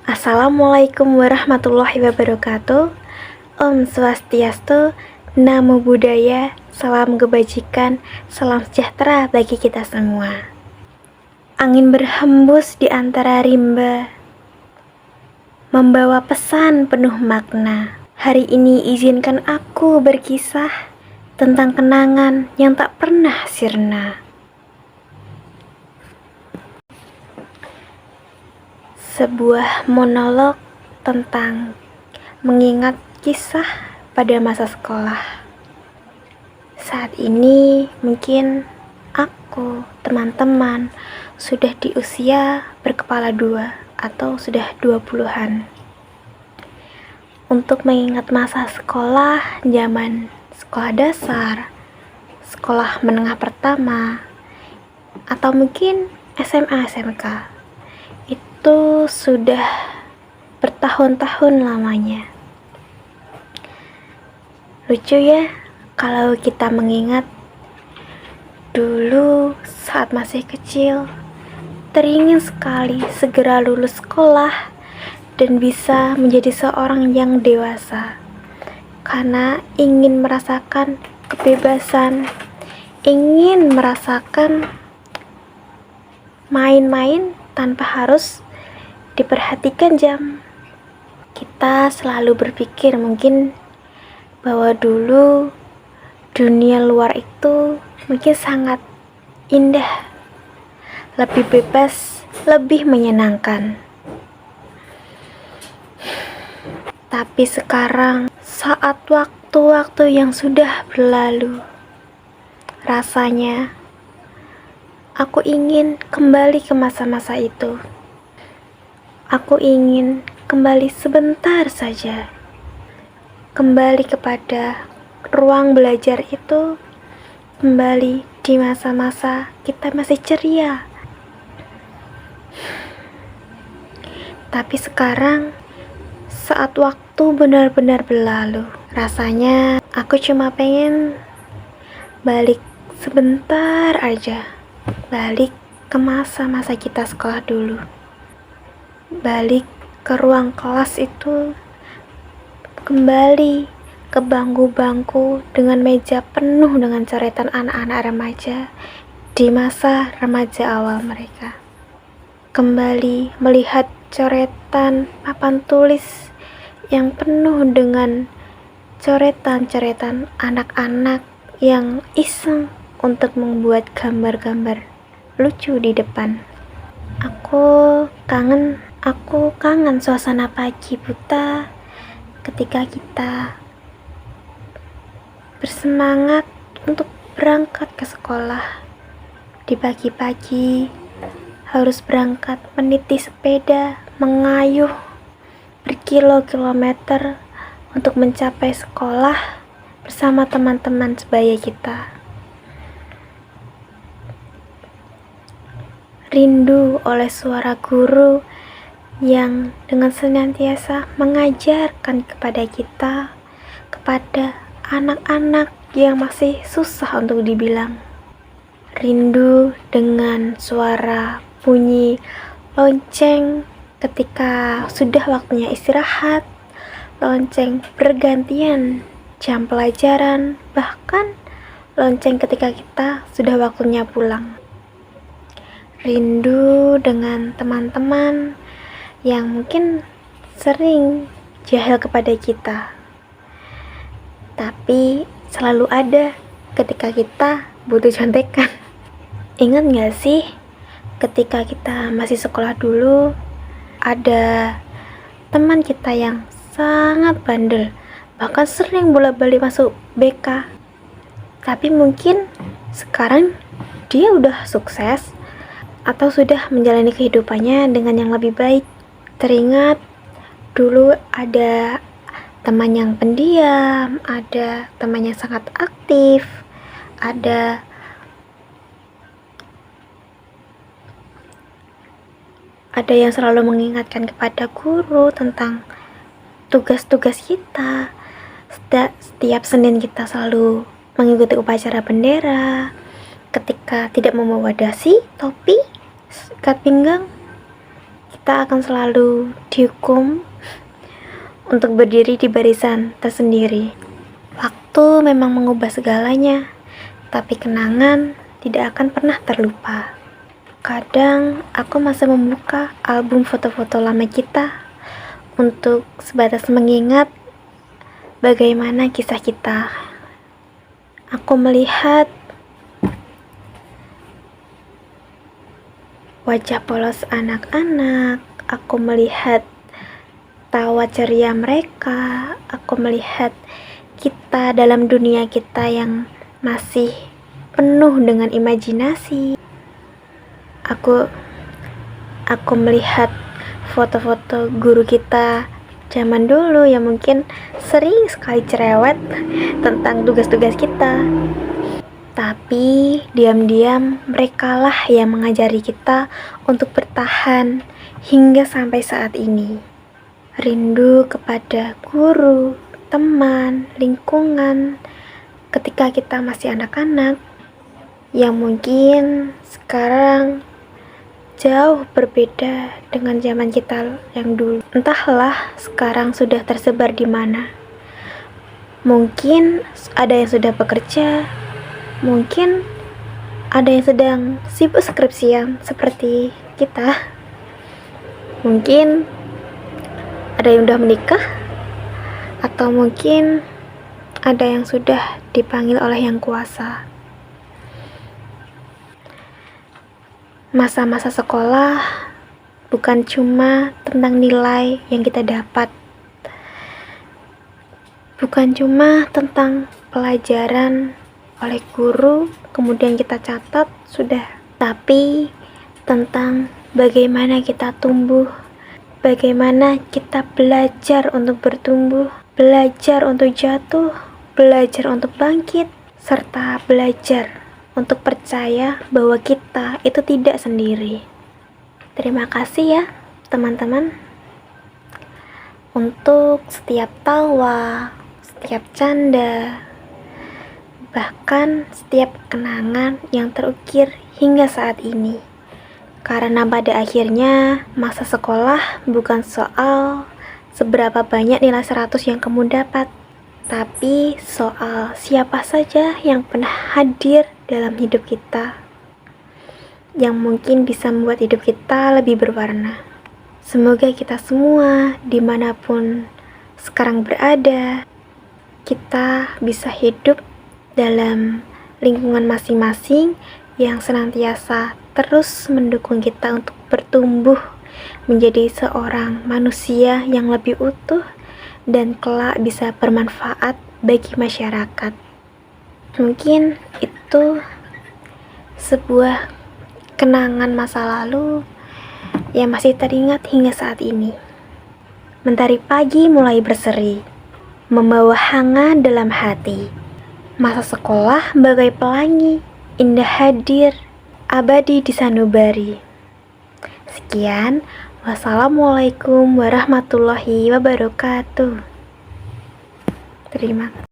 Assalamualaikum warahmatullahi wabarakatuh. Om Swastiastu, Namo Buddhaya, salam kebajikan, salam sejahtera bagi kita semua. Angin berhembus di antara rimba, membawa pesan penuh makna. Hari ini izinkan aku berkisah tentang kenangan yang tak pernah sirna. Sebuah monolog tentang mengingat kisah pada masa sekolah. Saat ini mungkin aku, teman-teman, sudah di usia berkepala dua atau sudah 20-an. Untuk mengingat masa sekolah, zaman sekolah dasar, sekolah menengah pertama, atau mungkin SMA SMK. Itu sudah bertahun-tahun lamanya. Lucu ya kalau kita mengingat dulu saat masih kecil, teringin sekali segera lulus sekolah dan bisa menjadi seorang yang dewasa, karena ingin merasakan kebebasan, ingin merasakan main-main tanpa harus diperhatikan jam. Kita selalu berpikir mungkin bahwa dulu dunia luar itu mungkin sangat indah, lebih bebas, lebih menyenangkan. Tapi sekarang, saat waktu-waktu yang sudah berlalu, rasanya aku ingin kembali ke masa-masa itu. Aku ingin kembali sebentar saja, kembali kepada ruang belajar itu, kembali di masa-masa kita masih ceria. Tapi sekarang, saat waktu benar-benar berlalu, rasanya aku cuma pengen balik sebentar aja, balik ke masa-masa kita sekolah dulu, balik ke ruang kelas itu, kembali ke bangku-bangku dengan meja penuh dengan coretan anak-anak remaja di masa remaja awal mereka, kembali melihat coretan papan tulis yang penuh dengan coretan-coretan anak-anak yang iseng untuk membuat gambar-gambar lucu di depan. Aku kangen suasana pagi buta ketika kita bersemangat untuk berangkat ke sekolah. Di pagi-pagi harus berangkat meniti sepeda, mengayuh berkilo-kilometer untuk mencapai sekolah bersama teman-teman sebaya kita. Rindu oleh suara guru yang dengan senantiasa mengajarkan kepada kita, kepada anak-anak yang masih susah untuk dibilang. Rindu dengan suara bunyi lonceng ketika sudah waktunya istirahat, lonceng bergantian jam pelajaran, bahkan lonceng ketika kita sudah waktunya pulang. Rindu dengan teman-teman yang mungkin sering jahil kepada kita, tapi selalu ada ketika kita butuh contekan. Ingat gak sih ketika kita masih sekolah dulu, ada teman kita yang sangat bandel, bahkan sering bolak-balik masuk BK. Tapi mungkin sekarang dia udah sukses atau sudah menjalani kehidupannya dengan yang lebih baik. Teringat dulu ada teman yang pendiam, ada teman yang sangat aktif, ada yang selalu mengingatkan kepada guru tentang tugas-tugas kita. Setiap Senin kita selalu mengikuti upacara bendera. Ketika tidak membawa dasi, topi, ikat pinggang, kita akan selalu dihukum untuk berdiri di barisan tersendiri. Waktu memang mengubah segalanya, tapi kenangan tidak akan pernah terlupa. Kadang aku masih membuka album foto-foto lama kita untuk sebatas mengingat bagaimana kisah kita. Aku melihat wajah polos anak-anak, aku melihat tawa ceria mereka, aku melihat kita dalam dunia kita yang masih penuh dengan imajinasi. Aku melihat foto-foto guru kita zaman dulu yang mungkin sering sekali cerewet tentang tugas-tugas kita. Tapi diam-diam merekalah yang mengajari kita untuk bertahan hingga sampai saat ini. Rindu kepada guru, teman, lingkungan ketika kita masih anak-anak yang mungkin sekarang jauh berbeda dengan zaman kita yang dulu. Entahlah sekarang sudah tersebar di mana. Mungkin ada yang sudah bekerja, mungkin ada yang sedang sibuk skripsian seperti kita. Mungkin ada yang udah menikah, atau mungkin ada yang sudah dipanggil oleh Yang Kuasa. Masa-masa sekolah bukan cuma tentang nilai yang kita dapat, bukan cuma tentang pelajaran oleh guru kemudian kita catat sudah, tapi tentang bagaimana kita tumbuh, bagaimana kita belajar untuk bertumbuh, belajar untuk jatuh, belajar untuk bangkit, serta belajar untuk percaya bahwa kita itu tidak sendiri. Terima kasih ya teman-teman untuk setiap tawa, setiap canda, bahkan setiap kenangan yang terukir hingga saat ini. Karena pada akhirnya masa sekolah bukan soal seberapa banyak nilai 100 yang kamu dapat, tapi soal siapa saja yang pernah hadir dalam hidup kita, yang mungkin bisa membuat hidup kita lebih berwarna. Semoga kita semua, dimanapun sekarang berada, kita bisa hidup dalam lingkungan masing-masing yang senantiasa terus mendukung kita untuk bertumbuh menjadi seorang manusia yang lebih utuh dan kelak bisa bermanfaat bagi masyarakat. Mungkin itu sebuah kenangan masa lalu yang masih teringat hingga saat ini. Mentari pagi mulai berseri, membawa hangat dalam hati. Masa sekolah bagai pelangi, indah hadir, abadi di sanubari. Sekian, wassalamualaikum warahmatullahi wabarakatuh. Terima kasih.